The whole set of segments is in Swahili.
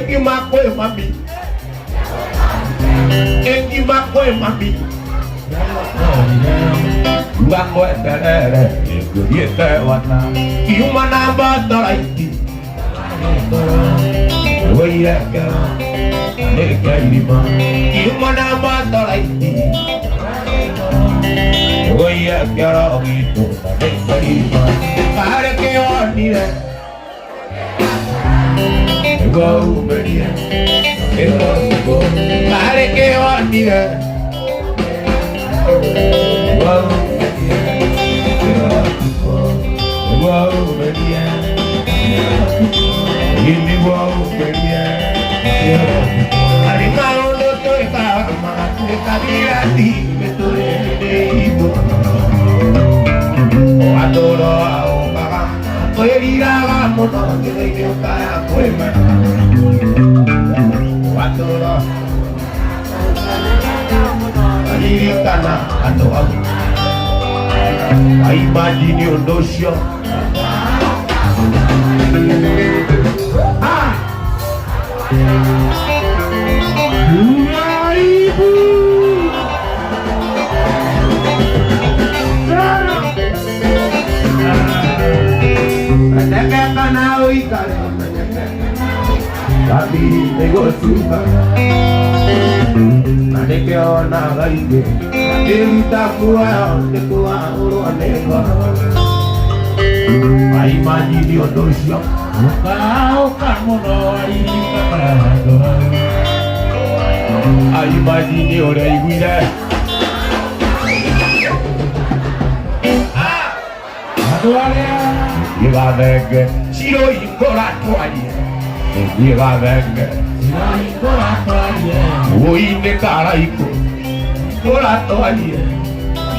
Engi makwe mami. Engi makwe mami. Ngangwe terere. Yete wana. Kiumana bataraiti. Oye kera. Neke lima. Kiumana bataraiti. Oye kera ogito. Neke lima. Kare ke onire. Go, Maria. Go. Kare ke onire. Go, Maria. Go, Maria. Give me go, Maria. Animal no toy kama, kabila di betul o adoro o baba, oye dirá moto que yo cara poema. O adoro. Diri kana ando aku. Ai imagine o docio. Ah. Ibu. Ada kana oi kare. Tapi nego suka. Ane ke ona gaige. Kita kuah uruanega. Ai imagine o docio. Kau kamu noi kamarado. Ai imagine o reiguida. Adualea. Iba vege. Shiro ikora toalie. Iba vege. Shiro ikora toalie. Oi ne karaiko. Ikora toalie.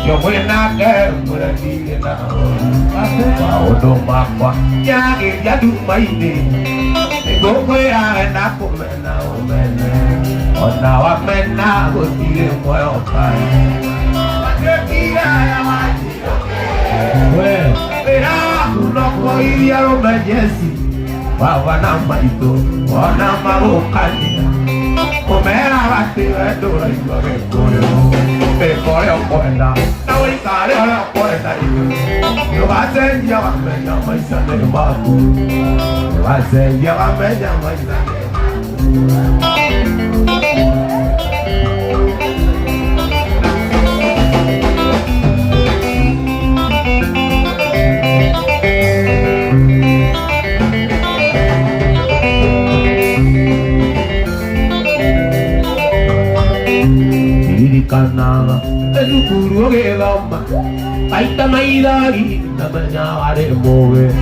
Yo buena que por aquí na. Odo makwa. Ya que ya du maine. Go fuera na comena o mena. Ona wa mena go tire mo o pai. Que tira ya maji. Pero no coiría lo bellesi. Baba na maito. Ona marocani. Comera bate dura y lo que corre. Te corre o cuenta. No voy a caer a la puerta. Yo va a ser llévame ya maíza de bajo. Yo va a ser llévame ya maíza de Kananga, el guru que lama, aita maidari, na mañana de move,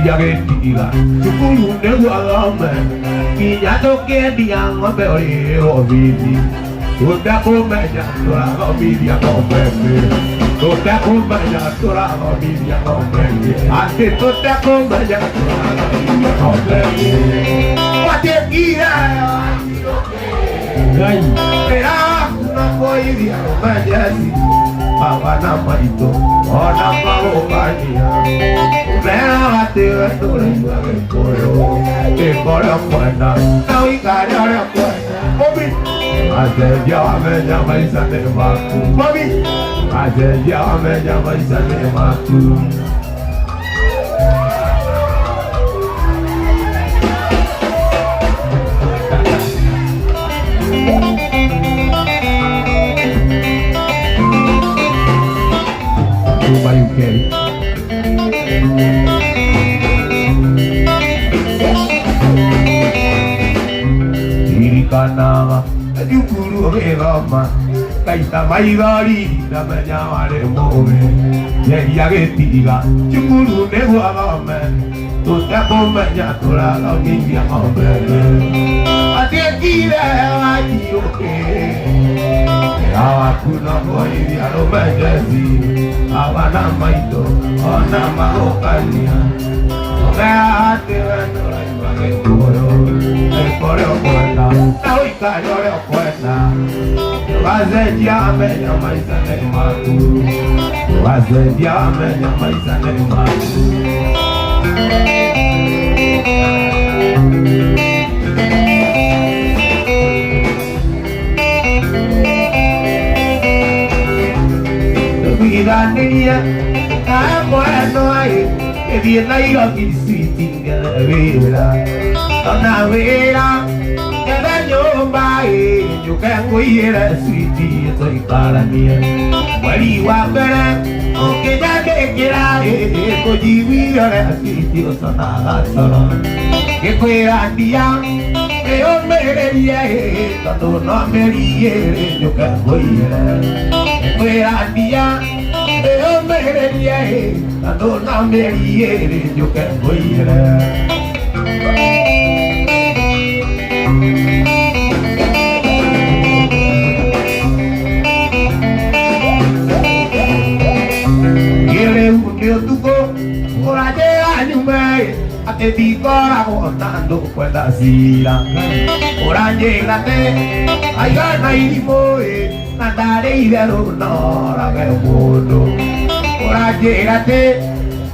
ya que diga, tu guru ne gualama, que ya toque diang a peori o vidi, tu te acompaña, tu la vidia comprende, tu te acompaña, tu la vidia comprende, antes tu te acompaña, tu la vidia comprende, pate gira, no voy a mañana, baba na maito, ona marocania. Vera bate dura y lo que corre, te corre buena, no y cara buena. Mami, hace ya me llama y se te va. Mami, hace ya me llama y se te va. UK. Tirikana, ayukuru elama, kaita maidari, la mañana de move, ya que tira, yukuru nego agame, tu te acompaña tu la niña hombre, así que aku na koi alo bejesi, abana maito, ona marocania. Veate vendo la imagen duro, el coreo puerta, la uica lloreo puerta. Vas a llame llama y sale matu, vas a llame llama y sale matu. Tirania, I'm if you lay up in sweet in Vera, on a vera, and then you're by you can't wait a sweetie, so you call me. What you want better? Okay, that make it out, could you be a sweetie or something? If we're at the young, they all made it, but do not marry you can't wait. If we're at the young, they all made it, I don't know marry it, you can't wait. Te dico raccontando quella sera, ora llegate, ai gana di voi, andare vero no, raga è mondo, ora llegate,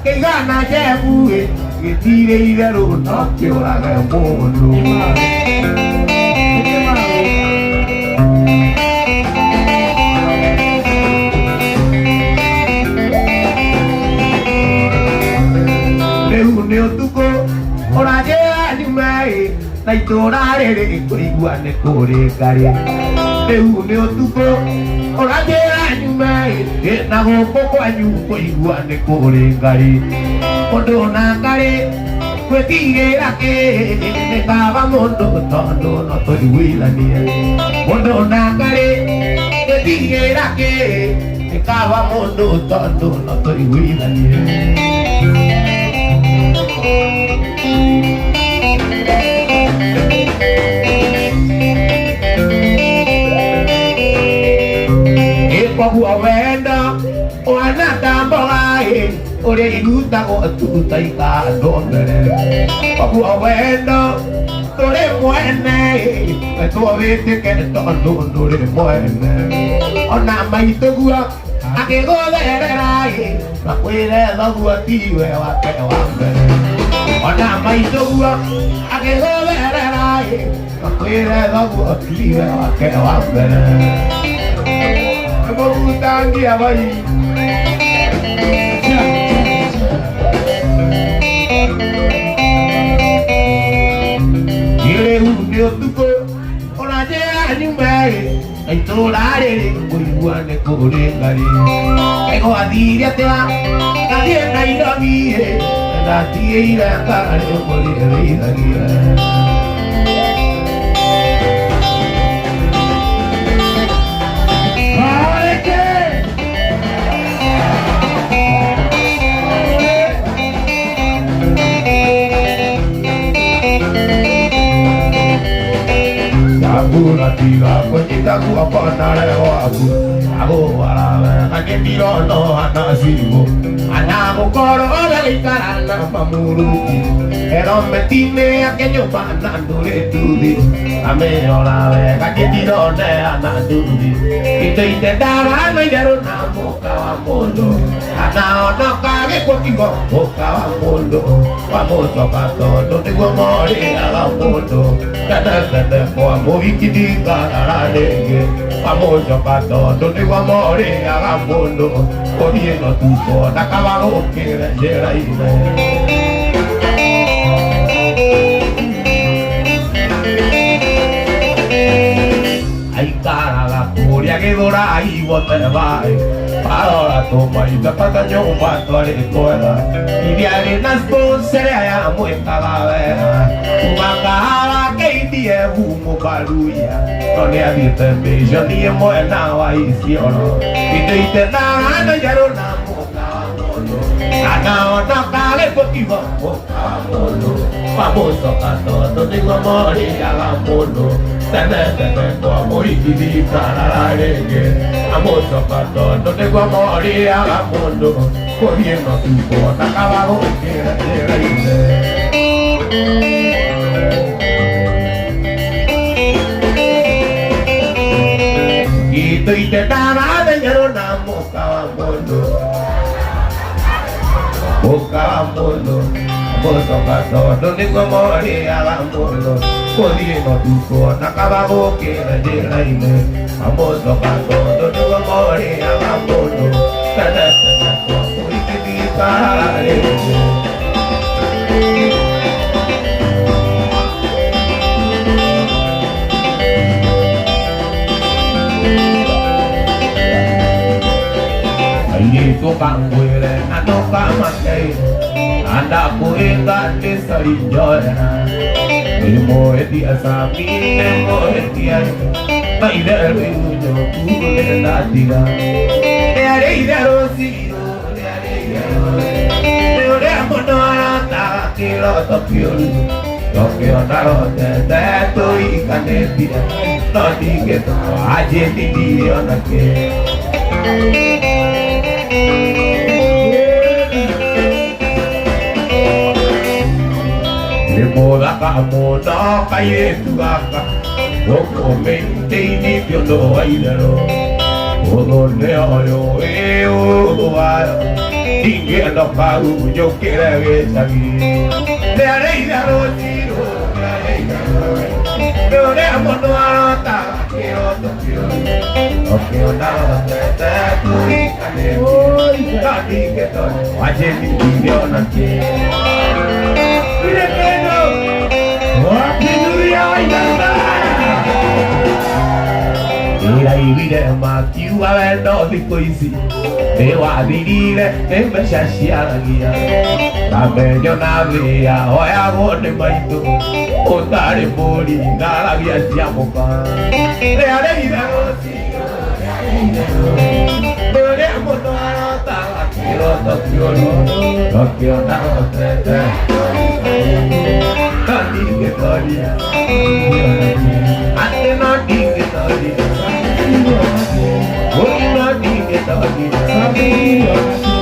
che gana c'è voi, che dire vero no, che raga è mondo. Ora je mai dai torare le coi guane core care le une otuko ora je mai e na go poco anyu coi guane core care odona care que tigera que me estaba mondo tondo no to wila ni odona care que tigera que me estaba mondo tondo no to wila ni Kwa wenda o anata mbolai o le inuta o atuta ika ndongere kwa wenda o le mwene e to vete ke tondo le mwene ona mai togua ake go le rai ma kwere la gua tiwe wa ke wa mbere ona mai togua ake go le rai ma kwere la gua tiwe wa ke wa mbere Tangi abai Yere hunde otuko Ona je anyumare Ai torare Kuiwane kore ngari Ego adiri atea Kadie na iramie Natie ira kare Kore ira La tira, cuenta tu apanare o abu, abu ara, ane tiro no anasibo, anamo coro ora le carana pamuruki, ero metime a che io parlando le tudi, a me ora ve, che tiro ne anadudi, e te intendava noi ero una boca a mondo, anao no cave potigo, boca a mondo, famoso pato, non devo morire a mondo, che for movie di cararage, famoso pato, non devo morire a mondo, corriendo tutto, da cavallo che leggera in me. Ai cara la furia che dorai, vuote vai, parola toma y te pataño un pato a la escuela, y de arena sponsor a muy calavera, una cara que tiene humo paluya, no le habita en bello ni en buena vaición, y te dice nada, no ya no la boca, no, no, cale poquito, boca, famoso canto, no tengo morir a la mono. Tengo a morir di cararage, famoso canto, no tengo a morir a la mono, corriendo tu porta, caballo que era y te intentaba de llenar una boca a mono, boca a mono. Famoso canto, no tengo a morir a la mono, corriendo tu porta, caballo que era famoso canto, no tengo a morir a la mono. Tukang kuile na tukamate anda kuinga desa rinjona ilmu eti asami ilmu eti ay maida rujo kule natiga ere ida rosiro ere amono ta kilo tokyo tokyo naro te to ikaneti no dige to aje tidi onake Moda kamu no kaye tuaka, oko mente ni piondo aidaro, odo leo yo ayo, inge no kau yo kere gesagi, le aidaro tiro, le aidaro, pero le amono ata quiero tokyo, tokyo na te tu ikane, tadi que todo, aje ni video na ke. Ira ivire makiu avendo dikoisi Dewa dirire embe shashiagia Tabeño navia oya gone maito Otare mori nara via siamoka Le areira rosio Le amono arota Kiro tokyo Tokyo naro tete Nadi ke toria Ate nadi ke toria Hoy nadi ke toria